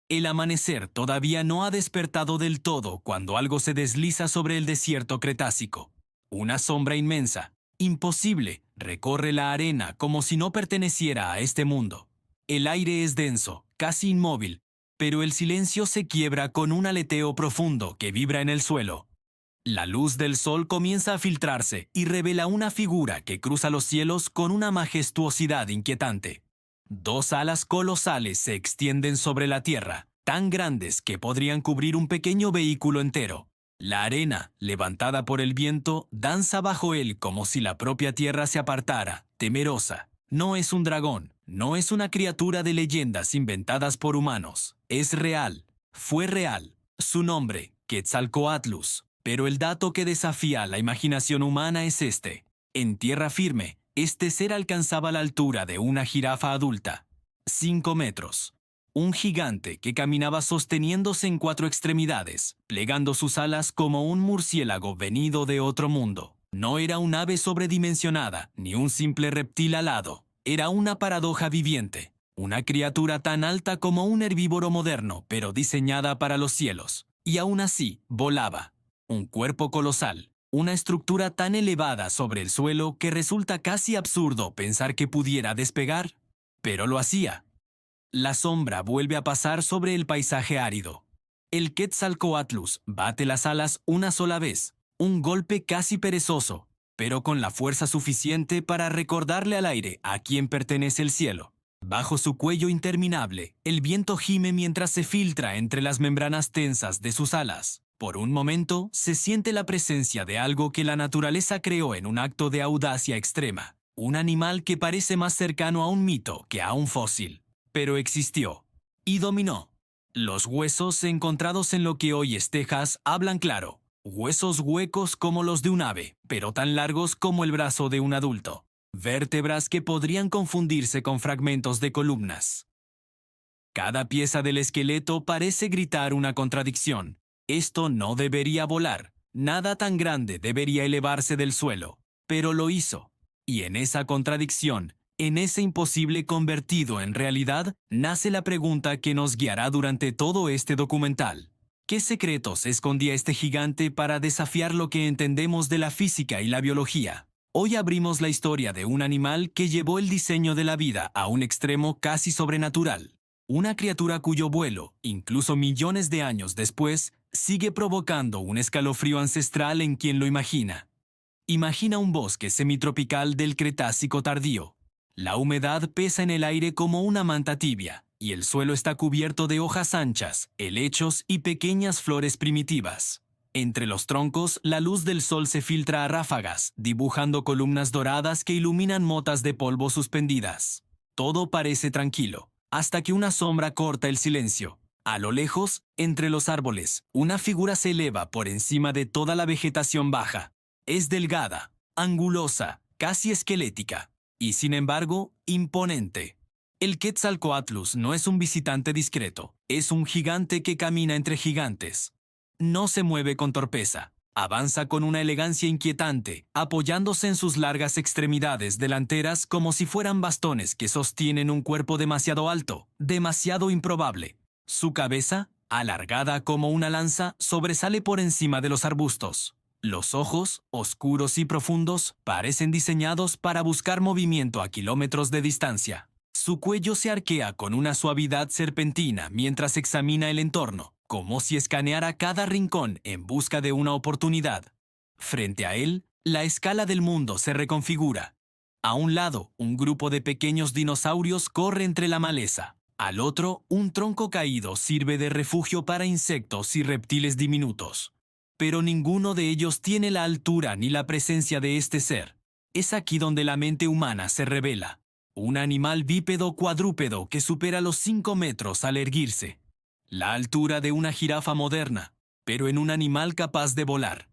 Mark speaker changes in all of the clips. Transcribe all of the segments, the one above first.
Speaker 1: El amanecer todavía no ha despertado del todo cuando algo se desliza sobre el desierto Cretácico. Una sombra inmensa, imposible, recorre la arena como si no perteneciera a este mundo. El aire es denso, casi inmóvil, pero el silencio se quiebra con un aleteo profundo que vibra en el suelo. La luz del sol comienza a filtrarse y revela una figura que cruza los cielos con una majestuosidad inquietante. Dos alas colosales se extienden sobre la tierra, tan grandes que podrían cubrir un pequeño vehículo entero. La arena, levantada por el viento, danza bajo él como si la propia tierra se apartara, temerosa. No es un dragón, no es una criatura de leyendas inventadas por humanos. Es real, fue real. Su nombre, Quetzalcóatlus. Pero el dato que desafía la imaginación humana es este. En tierra firme, este ser alcanzaba la altura de una jirafa adulta. 5 metros. Un gigante que caminaba sosteniéndose en 4 extremidades, plegando sus alas como un murciélago venido de otro mundo. No era un ave sobredimensionada, ni un simple reptil alado. Era una paradoja viviente. Una criatura tan alta como un herbívoro moderno, pero diseñada para los cielos. Y aún así, volaba. Un cuerpo colosal, una estructura tan elevada sobre el suelo que resulta casi absurdo pensar que pudiera despegar, pero lo hacía. La sombra vuelve a pasar sobre el paisaje árido. El Quetzalcóatlus bate las alas una sola vez, un golpe casi perezoso, pero con la fuerza suficiente para recordarle al aire a quién pertenece el cielo. Bajo su cuello interminable, el viento gime mientras se filtra entre las membranas tensas de sus alas. Por un momento, se siente la presencia de algo que la naturaleza creó en un acto de audacia extrema. Un animal que parece más cercano a un mito que a un fósil. Pero existió. Y dominó. Los huesos encontrados en lo que hoy es Texas hablan claro. Huesos huecos como los de un ave, pero tan largos como el brazo de un adulto. Vértebras que podrían confundirse con fragmentos de columnas. Cada pieza del esqueleto parece gritar una contradicción. Esto no debería volar. Nada tan grande debería elevarse del suelo. Pero lo hizo. Y en esa contradicción, en ese imposible convertido en realidad, nace la pregunta que nos guiará durante todo este documental. ¿Qué secretos escondía este gigante para desafiar lo que entendemos de la física y la biología? Hoy abrimos la historia de un animal que llevó el diseño de la vida a un extremo casi sobrenatural. Una criatura cuyo vuelo, incluso millones de años después, sigue provocando un escalofrío ancestral en quien lo imagina. Imagina un bosque semitropical del Cretácico tardío. La humedad pesa en el aire como una manta tibia, y el suelo está cubierto de hojas anchas, helechos y pequeñas flores primitivas. Entre los troncos, la luz del sol se filtra a ráfagas, dibujando columnas doradas que iluminan motas de polvo suspendidas. Todo parece tranquilo, hasta que una sombra corta el silencio. A lo lejos, entre los árboles, una figura se eleva por encima de toda la vegetación baja. Es delgada, angulosa, casi esquelética, y sin embargo, imponente. El Quetzalcóatlus no es un visitante discreto, es un gigante que camina entre gigantes. No se mueve con torpeza, avanza con una elegancia inquietante, apoyándose en sus largas extremidades delanteras como si fueran bastones que sostienen un cuerpo demasiado alto, demasiado improbable. Su cabeza, alargada como una lanza, sobresale por encima de los arbustos. Los ojos, oscuros y profundos, parecen diseñados para buscar movimiento a kilómetros de distancia. Su cuello se arquea con una suavidad serpentina mientras examina el entorno, como si escaneara cada rincón en busca de una oportunidad. Frente a él, la escala del mundo se reconfigura. A un lado, un grupo de pequeños dinosaurios corre entre la maleza. Al otro, un tronco caído sirve de refugio para insectos y reptiles diminutos. Pero ninguno de ellos tiene la altura ni la presencia de este ser. Es aquí donde la mente humana se revela. Un animal bípedo cuadrúpedo que supera los 5 metros al erguirse. La altura de una jirafa moderna, pero en un animal capaz de volar.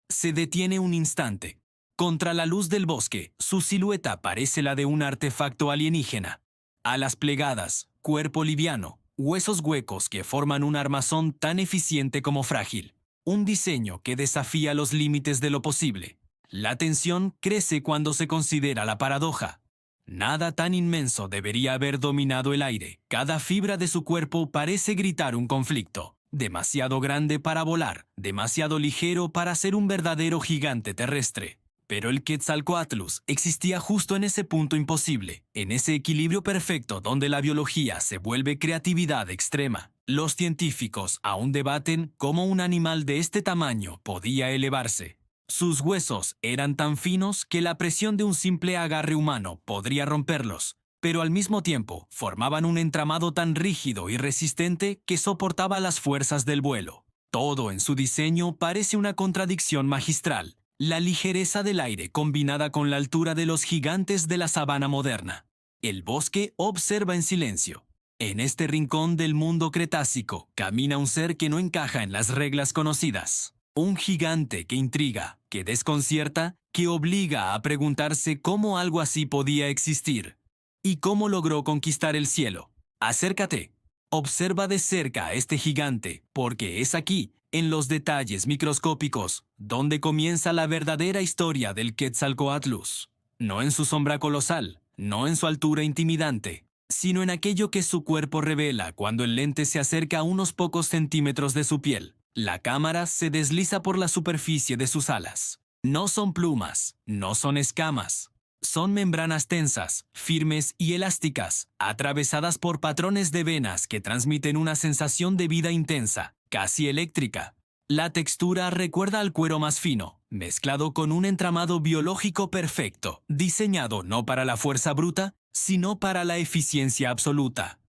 Speaker 1: Se detiene un instante. Contra la luz del bosque, su silueta parece la de un artefacto alienígena. Alas plegadas, cuerpo liviano, huesos huecos que forman un armazón tan eficiente como frágil. Un diseño que desafía los límites de lo posible. La tensión crece cuando se considera la paradoja. Nada tan inmenso debería haber dominado el aire. Cada fibra de su cuerpo parece gritar un conflicto. Demasiado grande para volar, demasiado ligero para ser un verdadero gigante terrestre. Pero el Quetzalcóatlus existía justo en ese punto imposible, en ese equilibrio perfecto donde la biología se vuelve creatividad extrema. Los científicos aún debaten cómo un animal de este tamaño podía elevarse. Sus huesos eran tan finos que la presión de un simple agarre humano podría romperlos, pero al mismo tiempo formaban un entramado tan rígido y resistente que soportaba las fuerzas del vuelo. Todo en su diseño parece una contradicción magistral. La ligereza del aire combinada con la altura de los gigantes de la sabana moderna. El bosque observa en silencio. En este rincón del mundo cretácico camina un ser que no encaja en las reglas conocidas. Un gigante que intriga, que desconcierta, que obliga a preguntarse cómo algo así podía existir. ¿Y cómo logró conquistar el cielo? Acércate. Observa de cerca a este gigante, porque es aquí, en los detalles microscópicos, donde comienza la verdadera historia del Quetzalcóatlus. No en su sombra colosal, no en su altura intimidante, sino en aquello que su cuerpo revela cuando el lente se acerca a unos pocos centímetros de su piel. La cámara se desliza por la superficie de sus alas. No son plumas, no son escamas. Son membranas tensas, firmes y elásticas, atravesadas por patrones de venas que transmiten una sensación de vida intensa, casi eléctrica. La textura recuerda al cuero más fino, mezclado con un entramado biológico perfecto, diseñado no para la fuerza bruta, sino para la eficiencia absoluta.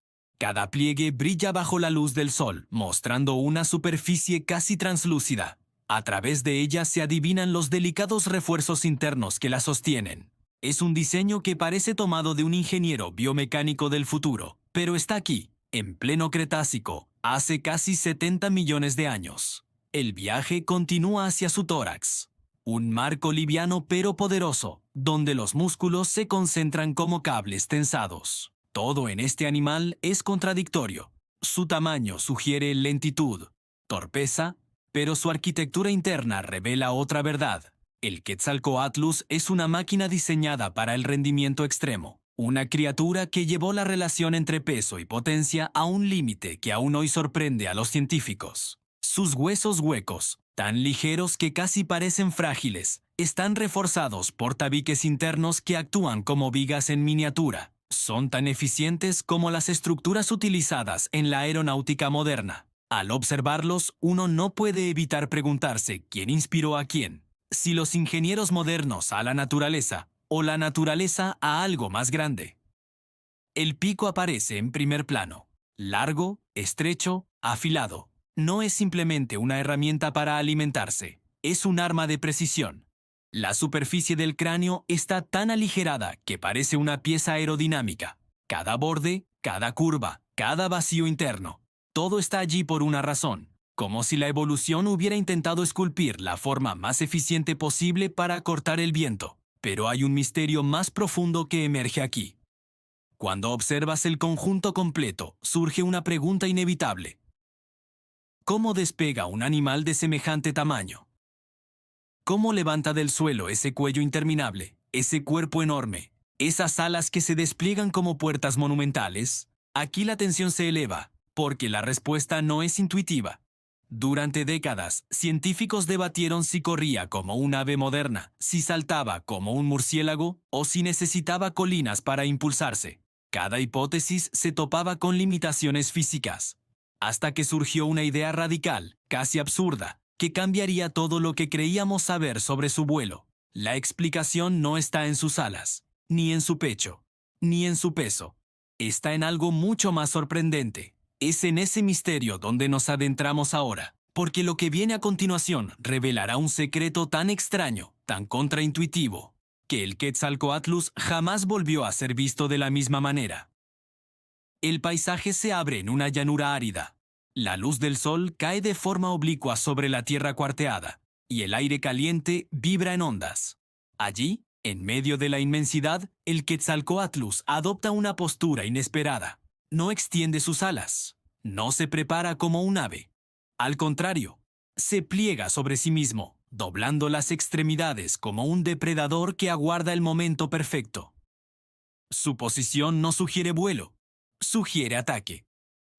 Speaker 1: Cada pliegue brilla bajo la luz del sol, mostrando una superficie casi translúcida. A través de ella se adivinan los delicados refuerzos internos que la sostienen. Es un diseño que parece tomado de un ingeniero biomecánico del futuro, pero está aquí, en pleno Cretácico, hace casi 70 millones de años. El viaje continúa hacia su tórax, un marco liviano pero poderoso, donde los músculos se concentran como cables tensados. Todo en este animal es contradictorio. Su tamaño sugiere lentitud, torpeza, pero su arquitectura interna revela otra verdad. El Quetzalcóatlus es una máquina diseñada para el rendimiento extremo, una criatura que llevó la relación entre peso y potencia a un límite que aún hoy sorprende a los científicos. Sus huesos huecos, tan ligeros que casi parecen frágiles, están reforzados por tabiques internos que actúan como vigas en miniatura. Son tan eficientes como las estructuras utilizadas en la aeronáutica moderna. Al observarlos, uno no puede evitar preguntarse quién inspiró a quién. Si los ingenieros modernos a la naturaleza o la naturaleza a algo más grande. El pico aparece en primer plano. Largo, estrecho, afilado. No es simplemente una herramienta para alimentarse, es un arma de precisión. La superficie del cráneo está tan aligerada que parece una pieza aerodinámica. Cada borde, cada curva, cada vacío interno, todo está allí por una razón. Como si la evolución hubiera intentado esculpir la forma más eficiente posible para cortar el viento. Pero hay un misterio más profundo que emerge aquí. Cuando observas el conjunto completo, surge una pregunta inevitable. ¿Cómo despega un animal de semejante tamaño? ¿Cómo levanta del suelo ese cuello interminable, ese cuerpo enorme, esas alas que se despliegan como puertas monumentales? Aquí la tensión se eleva, porque la respuesta no es intuitiva. Durante décadas, científicos debatieron si corría como un ave moderna, si saltaba como un murciélago o si necesitaba colinas para impulsarse. Cada hipótesis se topaba con limitaciones físicas, hasta que surgió una idea radical, casi absurda, que cambiaría todo lo que creíamos saber sobre su vuelo. La explicación no está en sus alas, ni en su pecho, ni en su peso. Está en algo mucho más sorprendente. Es en ese misterio donde nos adentramos ahora, porque lo que viene a continuación revelará un secreto tan extraño, tan contraintuitivo, que el Quetzalcóatlus jamás volvió a ser visto de la misma manera. El paisaje se abre en una llanura árida. La luz del sol cae de forma oblicua sobre la tierra cuarteada, y el aire caliente vibra en ondas. Allí, en medio de la inmensidad, el Quetzalcóatlus adopta una postura inesperada. No extiende sus alas, no se prepara como un ave. Al contrario, se pliega sobre sí mismo, doblando las extremidades como un depredador que aguarda el momento perfecto. Su posición no sugiere vuelo, sugiere ataque,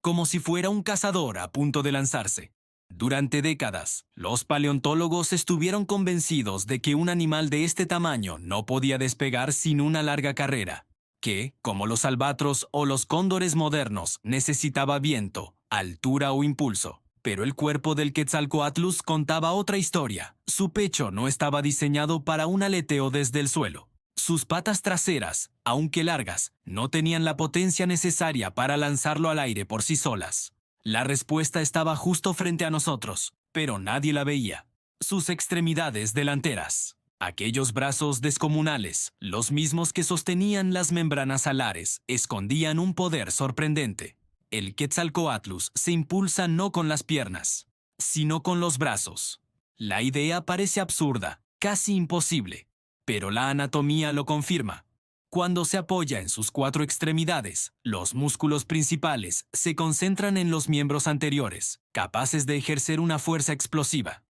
Speaker 1: como si fuera un cazador a punto de lanzarse. Durante décadas, los paleontólogos estuvieron convencidos de que un animal de este tamaño no podía despegar sin una larga carrera, que, como los albatros o los cóndores modernos, necesitaba viento, altura o impulso. Pero el cuerpo del Quetzalcóatlus contaba otra historia. Su pecho no estaba diseñado para un aleteo desde el suelo. Sus patas traseras, aunque largas, no tenían la potencia necesaria para lanzarlo al aire por sí solas. La respuesta estaba justo frente a nosotros, pero nadie la veía. Sus extremidades delanteras. Aquellos brazos descomunales, los mismos que sostenían las membranas alares, escondían un poder sorprendente. El Quetzalcóatlus se impulsa no con las piernas, sino con los brazos. La idea parece absurda, casi imposible, pero la anatomía lo confirma. Cuando se apoya en sus 4 extremidades, los músculos principales se concentran en los miembros anteriores, capaces de ejercer una fuerza explosiva.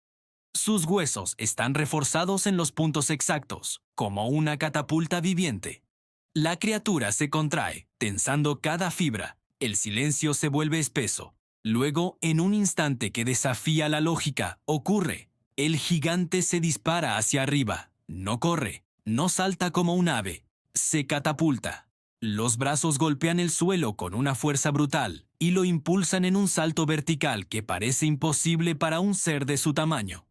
Speaker 1: Sus huesos están reforzados en los puntos exactos, como una catapulta viviente. La criatura se contrae, tensando cada fibra. El silencio se vuelve espeso. Luego, en un instante que desafía la lógica, ocurre. El gigante se dispara hacia arriba. No corre, no salta como un ave. Se catapulta. Los brazos golpean el suelo con una fuerza brutal y lo impulsan en un salto vertical que parece imposible para un ser de su tamaño.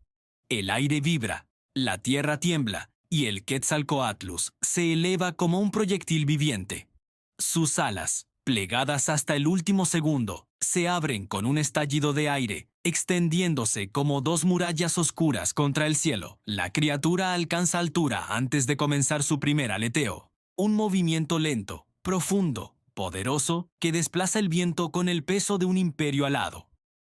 Speaker 1: El aire vibra, la tierra tiembla y el Quetzalcóatlus se eleva como un proyectil viviente. Sus alas, plegadas hasta el último segundo, se abren con un estallido de aire, extendiéndose como 2 murallas oscuras contra el cielo. La criatura alcanza altura antes de comenzar su primer aleteo. Un movimiento lento, profundo, poderoso, que desplaza el viento con el peso de un imperio alado.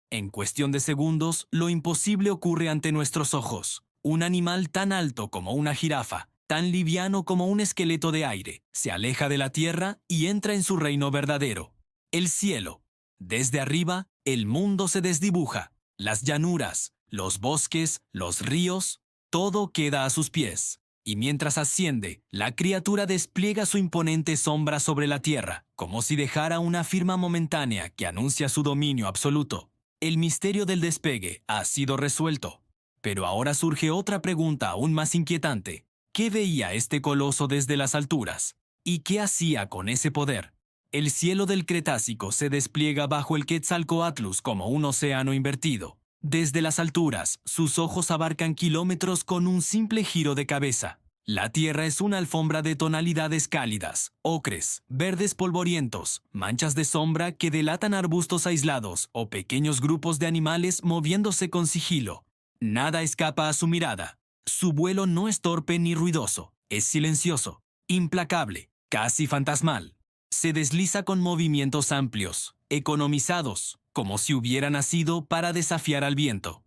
Speaker 1: En cuestión de segundos, lo imposible ocurre ante nuestros ojos. Un animal tan alto como una jirafa, tan liviano como un esqueleto de aire, se aleja de la tierra y entra en su reino verdadero, el cielo. Desde arriba, el mundo se desdibuja. Las llanuras, los bosques, los ríos, todo queda a sus pies. Y mientras asciende, la criatura despliega su imponente sombra sobre la tierra, como si dejara una firma momentánea que anuncia su dominio absoluto. El misterio del despegue ha sido resuelto. Pero ahora surge otra pregunta aún más inquietante. ¿Qué veía este coloso desde las alturas? ¿Y qué hacía con ese poder? El cielo del Cretácico se despliega bajo el Quetzalcóatlus como un océano invertido. Desde las alturas, sus ojos abarcan kilómetros con un simple giro de cabeza. La tierra es una alfombra de tonalidades cálidas, ocres, verdes polvorientos, manchas de sombra que delatan arbustos aislados o pequeños grupos de animales moviéndose con sigilo. Nada escapa a su mirada. Su vuelo no es torpe ni ruidoso, es silencioso, implacable, casi fantasmal. Se desliza con movimientos amplios, economizados, como si hubiera nacido para desafiar al viento.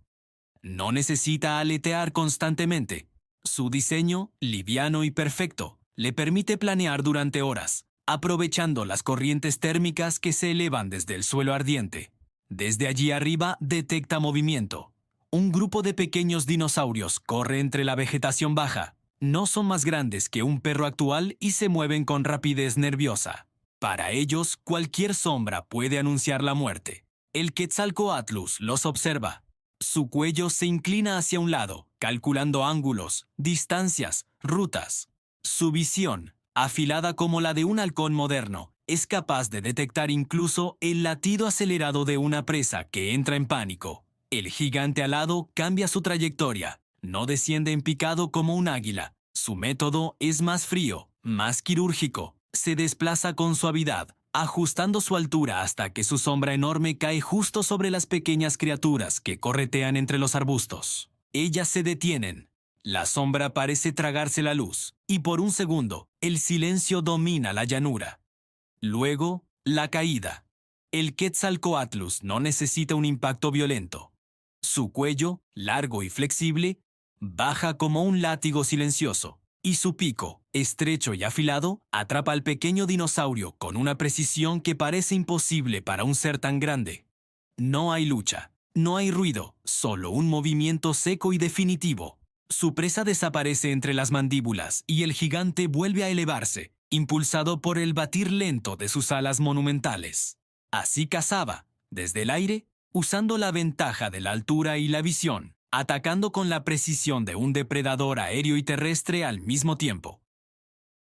Speaker 1: No necesita aletear constantemente. Su diseño, liviano y perfecto, le permite planear durante horas, aprovechando las corrientes térmicas que se elevan desde el suelo ardiente. Desde allí arriba detecta movimiento. Un grupo de pequeños dinosaurios corre entre la vegetación baja. No son más grandes que un perro actual y se mueven con rapidez nerviosa. Para ellos, cualquier sombra puede anunciar la muerte. El Quetzalcóatlus los observa. Su cuello se inclina hacia un lado, calculando ángulos, distancias, rutas. Su visión, afilada como la de un halcón moderno, es capaz de detectar incluso el latido acelerado de una presa que entra en pánico. El gigante alado cambia su trayectoria, no desciende en picado como un águila. Su método es más frío, más quirúrgico. Se desplaza con suavidad, ajustando su altura hasta que su sombra enorme cae justo sobre las pequeñas criaturas que corretean entre los arbustos. Ellas se detienen. La sombra parece tragarse la luz, y por un segundo, el silencio domina la llanura. Luego, la caída. El Quetzalcóatlus no necesita un impacto violento. Su cuello, largo y flexible, baja como un látigo silencioso, y su pico, estrecho y afilado, atrapa al pequeño dinosaurio con una precisión que parece imposible para un ser tan grande. No hay lucha, no hay ruido, solo un movimiento seco y definitivo. Su presa desaparece entre las mandíbulas y el gigante vuelve a elevarse, impulsado por el batir lento de sus alas monumentales. Así cazaba, desde el aire, usando la ventaja de la altura y la visión, atacando con la precisión de un depredador aéreo y terrestre al mismo tiempo.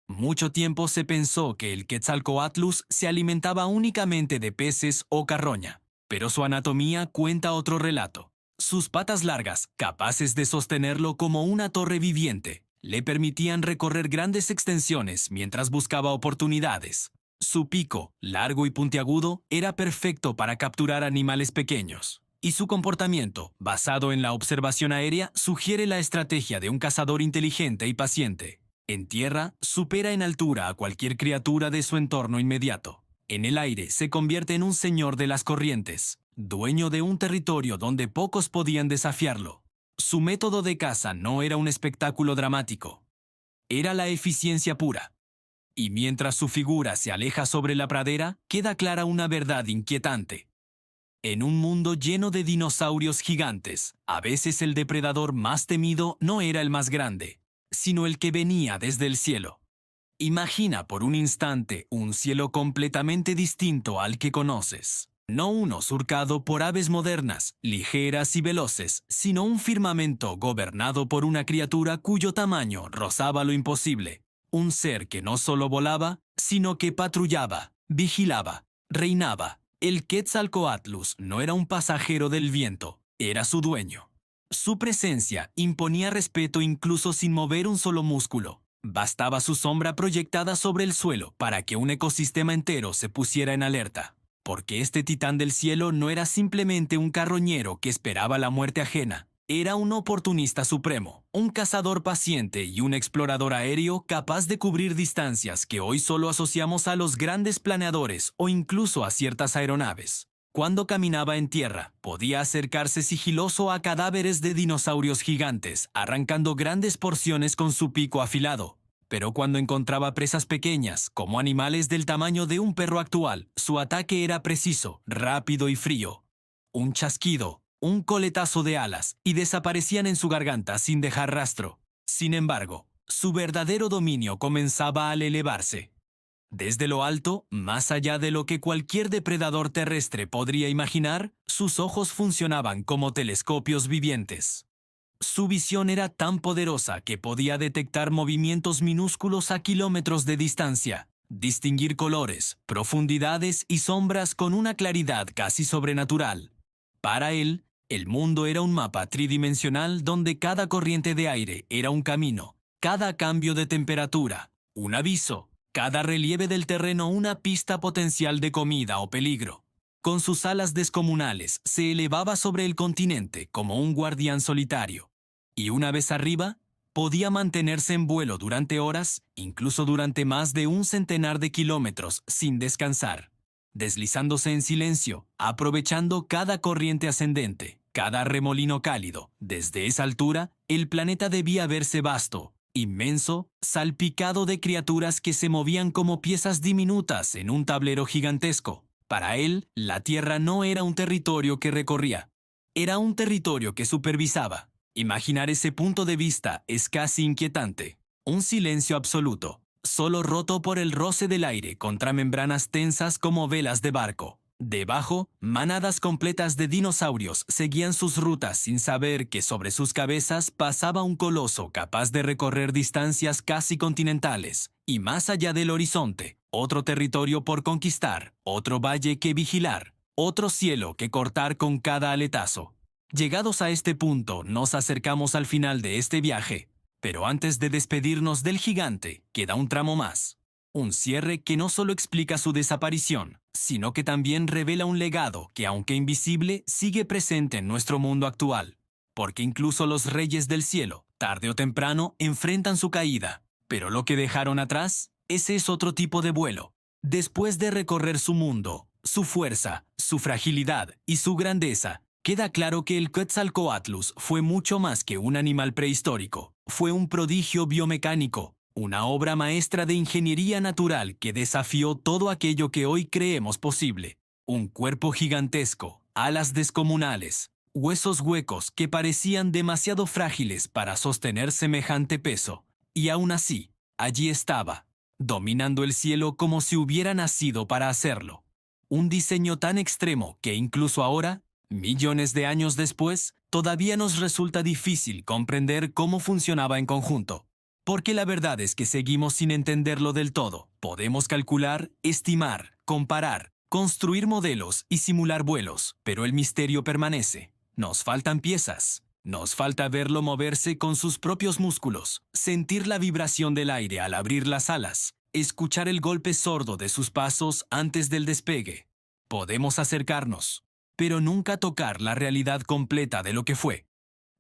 Speaker 1: Mucho tiempo se pensó que el Quetzalcóatlus se alimentaba únicamente de peces o carroña, pero su anatomía cuenta otro relato. Sus patas largas, capaces de sostenerlo como una torre viviente, le permitían recorrer grandes extensiones mientras buscaba oportunidades. Su pico, largo y puntiagudo, era perfecto para capturar animales pequeños. Y su comportamiento, basado en la observación aérea, sugiere la estrategia de un cazador inteligente y paciente. En tierra, supera en altura a cualquier criatura de su entorno inmediato. En el aire, se convierte en un señor de las corrientes, dueño de un territorio donde pocos podían desafiarlo. Su método de caza no era un espectáculo dramático. Era la eficiencia pura. Y mientras su figura se aleja sobre la pradera, queda clara una verdad inquietante. En un mundo lleno de dinosaurios gigantes, a veces el depredador más temido no era el más grande, sino el que venía desde el cielo. Imagina por un instante un cielo completamente distinto al que conoces. No uno surcado por aves modernas, ligeras y veloces, sino un firmamento gobernado por una criatura cuyo tamaño rozaba lo imposible. Un ser que no solo volaba, sino que patrullaba, vigilaba, reinaba. El Quetzalcóatlus no era un pasajero del viento, era su dueño. Su presencia imponía respeto incluso sin mover un solo músculo. Bastaba su sombra proyectada sobre el suelo para que un ecosistema entero se pusiera en alerta. Porque este titán del cielo no era simplemente un carroñero que esperaba la muerte ajena. Era un oportunista supremo, un cazador paciente y un explorador aéreo capaz de cubrir distancias que hoy solo asociamos a los grandes planeadores o incluso a ciertas aeronaves. Cuando caminaba en tierra, podía acercarse sigiloso a cadáveres de dinosaurios gigantes, arrancando grandes porciones con su pico afilado. Pero cuando encontraba presas pequeñas, como animales del tamaño de un perro actual, su ataque era preciso, rápido y frío. Un chasquido, un coletazo de alas, y desaparecían en su garganta sin dejar rastro. Sin embargo, su verdadero dominio comenzaba al elevarse. Desde lo alto, más allá de lo que cualquier depredador terrestre podría imaginar, sus ojos funcionaban como telescopios vivientes. Su visión era tan poderosa que podía detectar movimientos minúsculos a kilómetros de distancia, distinguir colores, profundidades y sombras con una claridad casi sobrenatural. Para él, el mundo era un mapa tridimensional donde cada corriente de aire era un camino, cada cambio de temperatura, un aviso, cada relieve del terreno una pista potencial de comida o peligro. Con sus alas descomunales se elevaba sobre el continente como un guardián solitario. Y una vez arriba, podía mantenerse en vuelo durante horas, incluso durante más de un centenar de kilómetros, sin descansar, deslizándose en silencio, aprovechando cada corriente ascendente, cada remolino cálido. Desde esa altura, el planeta debía verse vasto, inmenso, salpicado de criaturas que se movían como piezas diminutas en un tablero gigantesco. Para él, la Tierra no era un territorio que recorría, era un territorio que supervisaba. Imaginar ese punto de vista es casi inquietante. Un silencio absoluto, solo roto por el roce del aire contra membranas tensas como velas de barco. Debajo, manadas completas de dinosaurios seguían sus rutas sin saber que sobre sus cabezas pasaba un coloso capaz de recorrer distancias casi continentales. Y más allá del horizonte, otro territorio por conquistar, otro valle que vigilar, otro cielo que cortar con cada aletazo. Llegados a este punto, nos acercamos al final de este viaje, pero antes de despedirnos del gigante, queda un tramo más. Un cierre que no solo explica su desaparición, sino que también revela un legado que, aunque invisible, sigue presente en nuestro mundo actual. Porque incluso los reyes del cielo, tarde o temprano, enfrentan su caída. Pero lo que dejaron atrás, ese es otro tipo de vuelo. Después de recorrer su mundo, su fuerza, su fragilidad y su grandeza, queda claro que el Quetzalcóatlus fue mucho más que un animal prehistórico. Fue un prodigio biomecánico, una obra maestra de ingeniería natural que desafió todo aquello que hoy creemos posible. Un cuerpo gigantesco, alas descomunales, huesos huecos que parecían demasiado frágiles para sostener semejante peso. Y aún así, allí estaba, dominando el cielo como si hubiera nacido para hacerlo. Un diseño tan extremo que incluso ahora, millones de años después, todavía nos resulta difícil comprender cómo funcionaba en conjunto. Porque la verdad es que seguimos sin entenderlo del todo. Podemos calcular, estimar, comparar, construir modelos y simular vuelos, pero el misterio permanece. Nos faltan piezas. Nos falta verlo moverse con sus propios músculos, sentir la vibración del aire al abrir las alas, escuchar el golpe sordo de sus pasos antes del despegue. Podemos acercarnos, pero nunca tocar la realidad completa de lo que fue.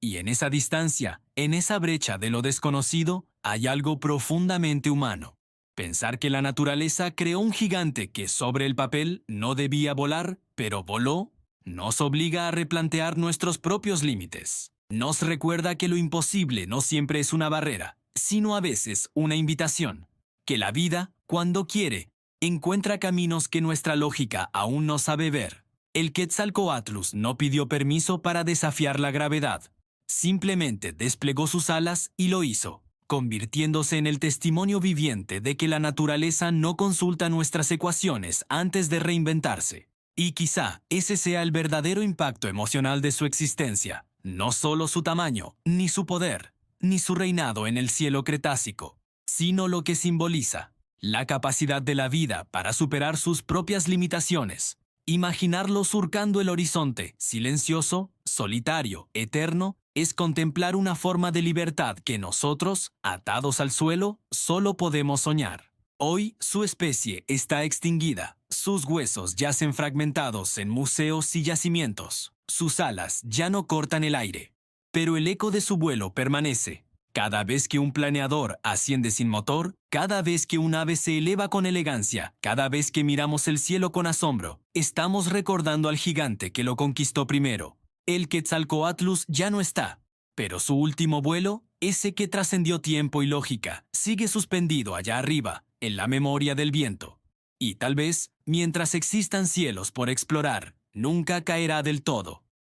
Speaker 1: Y en esa distancia, en esa brecha de lo desconocido, hay algo profundamente humano. Pensar que la naturaleza creó un gigante que sobre el papel no debía volar, pero voló, nos obliga a replantear nuestros propios límites. Nos recuerda que lo imposible no siempre es una barrera, sino a veces una invitación. Que la vida, cuando quiere, encuentra caminos que nuestra lógica aún no sabe ver. El Quetzalcóatlus no pidió permiso para desafiar la gravedad. Simplemente desplegó sus alas y lo hizo, convirtiéndose en el testimonio viviente de que la naturaleza no consulta nuestras ecuaciones antes de reinventarse. Y quizá ese sea el verdadero impacto emocional de su existencia, no solo su tamaño, ni su poder, ni su reinado en el cielo cretácico, sino lo que simboliza, la capacidad de la vida para superar sus propias limitaciones. Imaginarlo surcando el horizonte, silencioso, solitario, eterno, es contemplar una forma de libertad que nosotros, atados al suelo, solo podemos soñar. Hoy su especie está extinguida, sus huesos yacen fragmentados en museos y yacimientos, sus alas ya no cortan el aire, pero el eco de su vuelo permanece. Cada vez que un planeador asciende sin motor, cada vez que un ave se eleva con elegancia, cada vez que miramos el cielo con asombro, estamos recordando al gigante que lo conquistó primero. El Quetzalcóatlus ya no está, pero su último vuelo, ese que trascendió tiempo y lógica, sigue suspendido allá arriba, en la memoria del viento. Y tal vez, mientras existan cielos por explorar, nunca caerá del todo.